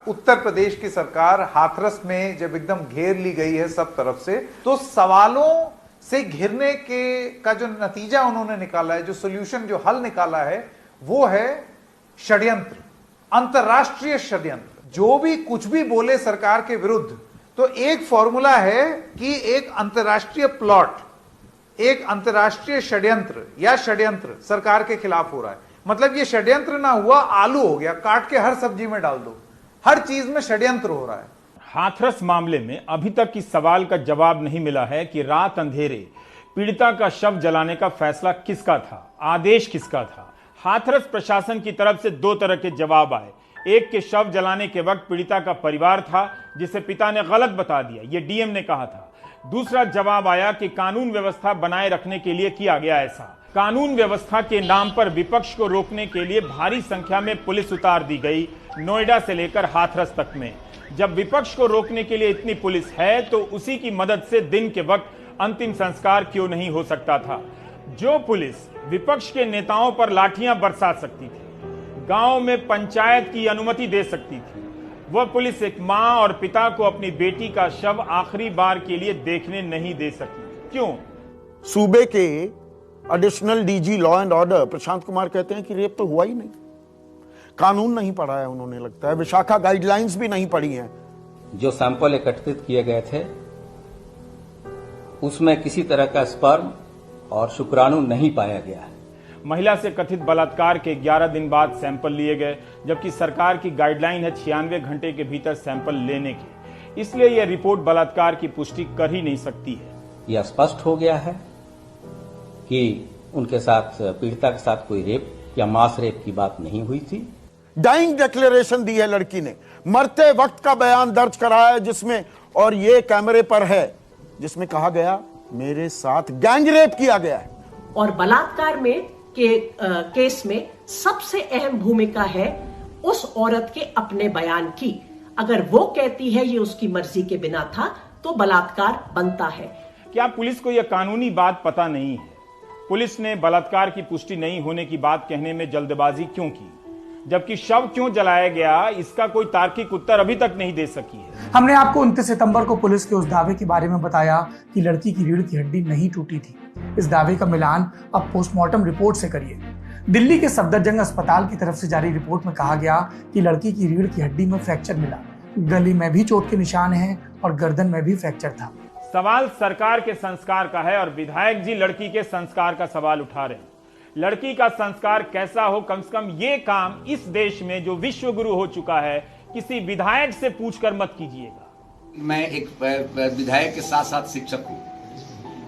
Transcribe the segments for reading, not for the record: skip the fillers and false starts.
उत्तर प्रदेश की सरकार हाथरस में जब एकदम घेर ली गई है सब तरफ से, तो सवालों से घिरने के का जो नतीजा उन्होंने निकाला है, जो सोल्यूशन, जो हल निकाला है, वो है षड्यंत्र, अंतरराष्ट्रीय षड्यंत्र। जो भी कुछ भी बोले सरकार के विरुद्ध, तो एक फॉर्मूला है कि एक अंतरराष्ट्रीय प्लॉट, एक अंतरराष्ट्रीय षड्यंत्र या षड्यंत्र सरकार के खिलाफ हो रहा है। मतलब ये षड्यंत्र ना हुआ, आलू हो गया, काट के हर सब्जी में डाल दो, हर चीज में षड्यंत्र हो रहा है। हाथरस मामले में अभी तक इस सवाल का जवाब नहीं मिला है कि रात अंधेरे पीड़िता का शव जलाने का फैसला किसका था, आदेश किसका था। हाथरस प्रशासन की तरफ से दो तरह के जवाब आए। एक के शव जलाने के वक्त पीड़िता का परिवार था, जिसे पिता ने गलत बता दिया, यह डीएम ने कहा था। दूसरा जवाब आया कि कानून व्यवस्था बनाए रखने के लिए किया गया ऐसा। कानून व्यवस्था के नाम पर विपक्ष को रोकने के लिए भारी संख्या में पुलिस उतार दी गई, नोएडा से लेकर हाथरस तक में। जब विपक्ष को रोकने के लिए इतनी पुलिस है, तो उसी की मदद से दिन के वक्त अंतिम संस्कार क्यों नहीं हो सकता था। जो पुलिस विपक्ष के नेताओं पर लाठियां बरसा सकती थी, गांव में पंचायत की अनुमति दे सकती थी, वह पुलिस एक मां और पिता को अपनी बेटी का शव आखिरी बार के लिए देखने नहीं दे सकी। क्यों? सूबे के additional DG law and order Prashant Kumar कहते हैं कि रेप तो हुआ ही नहीं। कानून नहीं पढ़ा है उन्होंने, लगता है विशाखा गाइडलाइंस भी नहीं पढ़ी हैं। जो सैंपल एकत्रित किए गए थे उसमें किसी तरह का स्पर्म और शुक्राणु नहीं पाया गया है। महिला से कथित बलात्कार के 11 दिन बाद सैंपल लिए गए, जबकि सरकार की गाइडलाइन है 96 घंटे के भीतर सैंपल लेने की। इसलिए यह रिपोर्ट बलात्कार की पुष्टि कर ही नहीं सकती है। यह स्पष्ट हो गया है कि उनके साथ, पीड़िता के साथ कोई रेप या मास रेप की बात नहीं हुई थी। डाइंग डिक्लेरेशन दी है लड़की ने, मरते वक्त का बयान दर्ज कराया है जिसमें, और ये कैमरे पर है, जिसमें कहा गया मेरे साथ गैंग रेप किया गया है। और बलात्कार में केस में सबसे अहम भूमिका है उस औरत के अपने बयान की। अगर वो कहती है ये उसकी मर्जी के बिना था, तो बलात्कार बनता है। क्या पुलिस को यह कानूनी बात पता नहीं है? पुलिस ने बलात्कार की पुष्टि नहीं होने की बात कहने में जल्दबाजी क्यों की, जबकि शव क्यों जलाया गया, इसका कोई तार्किक उत्तर अभी तक नहीं दे सकी है। हमने आपको 29 सितंबर को पुलिस के उस दावे के बारे में बताया कि लड़की की रीढ़ की हड्डी नहीं टूटी थी। इस दावे का मिलान अब पोस्टमार्टम रिपोर्ट से करिए। दिल्ली के सफदरजंग अस्पताल की तरफ से जारी रिपोर्ट में कहा गया कि लड़की की रीढ़ की हड्डी में फ्रैक्चर मिला, गले में भी चोट के निशान हैं और गर्दन में भी फ्रैक्चर था। सवाल सरकार के संस्कार का है और विधायक जी लड़की के संस्कार का सवाल उठा रहे हैं। लड़की का संस्कार कैसा हो, कम से कम ये काम इस देश में जो विश्व गुरु हो चुका है, किसी विधायक से पूछकर मत कीजिएगा। मैं एक विधायक के साथ साथ शिक्षक हूँ।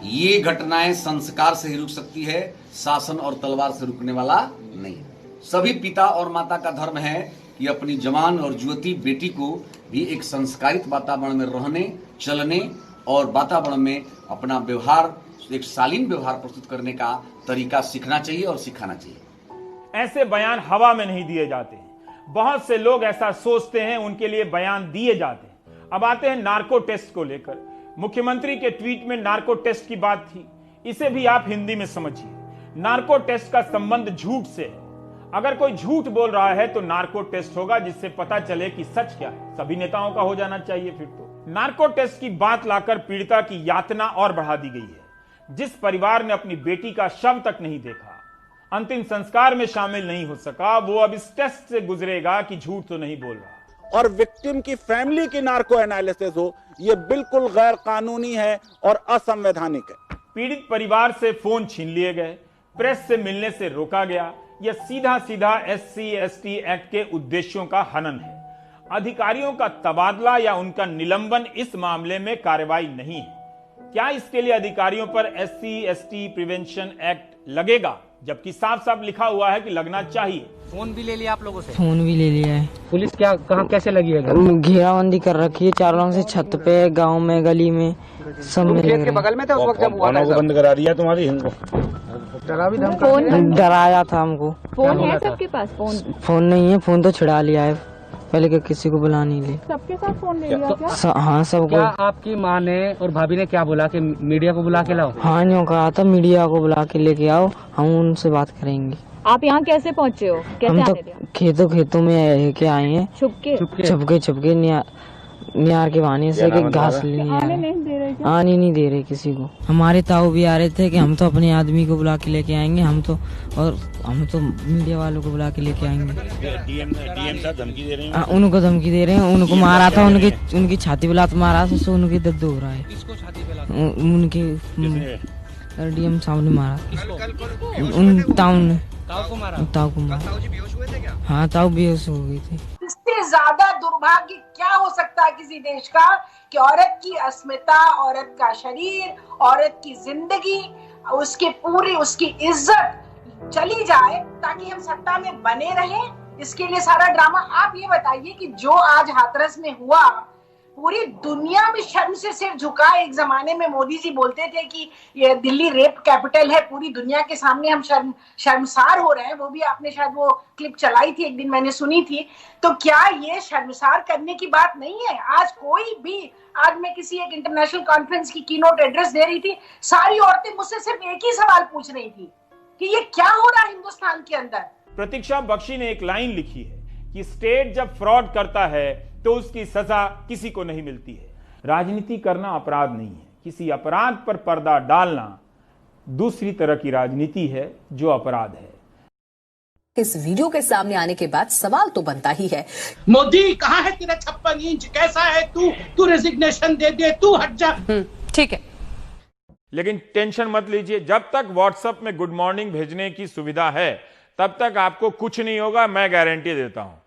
ये घटनाएं संस्कार से ही रुक सकती है, शासन और तलवार से रुकने वाला नहीं। सभी पिता और माता का धर्म है कि अपनी जवान और युवती बेटी को भी एक संस्कारित वातावरण में रहने, चलने और वातावरण में अपना व्यवहार, एक शालीन व्यवहार प्रस्तुत करने का तरीका सीखना चाहिए और सिखाना चाहिए। ऐसे बयान हवा में नहीं दिए जाते हैं। बहुत से लोग ऐसा सोचते हैं, उनके लिए बयान दिए जाते हैं। अब आते हैं नार्को टेस्ट को लेकर। मुख्यमंत्री के ट्वीट में नार्को टेस्ट की बात थी, इसे भी आप हिंदी में समझिए। नार्को टेस्ट का संबंध झूठ से है। अगर कोई झूठ बोल रहा है तो नार्को टेस्ट होगा, जिससे पता चले कि सच क्या है। सभी नेताओं का हो जाना चाहिए फिर तो। नार्को टेस्ट की बात लाकर पीड़िता की यातना और बढ़ा दी गई है। जिस परिवार ने अपनी बेटी का शव तक नहीं देखा, अंतिम संस्कार में शामिल नहीं हो सका, वो अब इस टेस्ट से गुजरेगा कि झूठ तो नहीं बोल रहा। और विक्टिम की फैमिली की नार्को एनालिसिस हो, यह बिल्कुल गैर कानूनी है और असंवैधानिक है। पीड़ित परिवार से फोन छीन लिए गए, प्रेस से मिलने से रोका गया। यह सीधा सीधा SC/ST एक्ट के उद्देश्यों का हनन है। अधिकारियों का तबादला या उनका निलंबन इस मामले में कार्रवाई नहीं है। क्या इसके लिए अधिकारियों पर SC/ST प्रिवेंशन एक्ट लगेगा, जबकि साफ साफ लिखा हुआ है कि लगना चाहिए। फोन भी ले लिया आप लोगों से? फोन भी ले लिया है। पुलिस क्या कहाँ कैसे लगी है? घेराबंदी कर रखी है चारों रंग से, छत पे, गांव में, गली में, सब में। खेत के बगल में था उस वक्त जब हुआ था? बंद करा दिया तुम्हारी इनको, डराया था हमको। फोन है सबके पास? फोन नहीं है, फोन तो छुड़ा लिया है पहले कि किसी को बुला नहीं ले। सबके साथ फोन ले लिया क्या? हाँ सबको। क्या आपकी माँ ने और भाभी ने क्या बोला कि मीडिया को बुला के लाओ? हाँ यूँ कहा था मीडिया को बुला के लेके आओ, हम उनसे बात करेंगे। आप यहाँ कैसे पहुँचे हो? कैसे हम तो आने दिया? खेतों में के आए हैं, छुपके नियार के बहाने से कि घास लेने आने नहीं दे रहे क्या? आने नहीं दे रहे किसी को। हमारे ताऊ भी आ रहे थे कि हम तो अपने आदमी को बुला के लेके आएंगे, हम तो मीडिया वालों को बुला के लेके आएंगे। डीएम साहब धमकी दे रहे हैं। उनको धमकी दे रहे हैं, उनको मारा था, उनकी छाती पे लात मारा था, सो उनकी दर्द हो रहा है। उनके डीएम साहब ने मारा, ताऊ को मारा। हाँ, ताऊ बेहोश हो गई थी। इससे ज्यादा दुर्भाग्य क्या हो सकता है किसी देश का कि औरत की अस्मिता, औरत का शरीर, औरत की जिंदगी, उसकी इज्जत चली जाए ताकि हम सत्ता में बने रहें। इसके लिए सारा ड्रामा। आप ये बताइए कि जो आज हाथरस में हुआ, पूरी दुनिया में शर्म से सिर झुका। एक जमाने में मोदी जी बोलते थे कि ये दिल्ली रेप कैपिटल है, पूरी दुनिया के सामने हम शर्मसार हो रहे हैं। वो भी आपने शायद वो क्लिप चलाई थी एक दिन, मैंने सुनी थी। तो क्या ये शर्मसार करने की बात नहीं है? आज मैं किसी एक इंटरनेशनल कॉन्फ्रेंस की कीनोट एड्रेस दे रही थी, सारी औरतें मुझसे सिर्फ एक ही सवाल पूछ रही थी कि ये क्या हो रहा है हिंदुस्तान के अंदर। प्रतीक्षा बख्शी ने एक लाइन लिखी है कि स्टेट जब फ्रॉड करता है तो उसकी सजा किसी को नहीं मिलती है। राजनीति करना अपराध नहीं है, किसी अपराध पर पर्दा डालना दूसरी तरह की राजनीति है जो अपराध है। इस वीडियो के सामने आने के बाद सवाल तो बनता ही है, मोदी कहाँ है तेरा 56 इंच? कैसा है तू रेजिग्नेशन दे दे, तू हट जा। ठीक है, लेकिन टेंशन मत लीजिए, जब तक व्हाट्सएप में गुड मॉर्निंग भेजने की सुविधा है तब तक आपको कुछ नहीं होगा, मैं गारंटी देता हूं।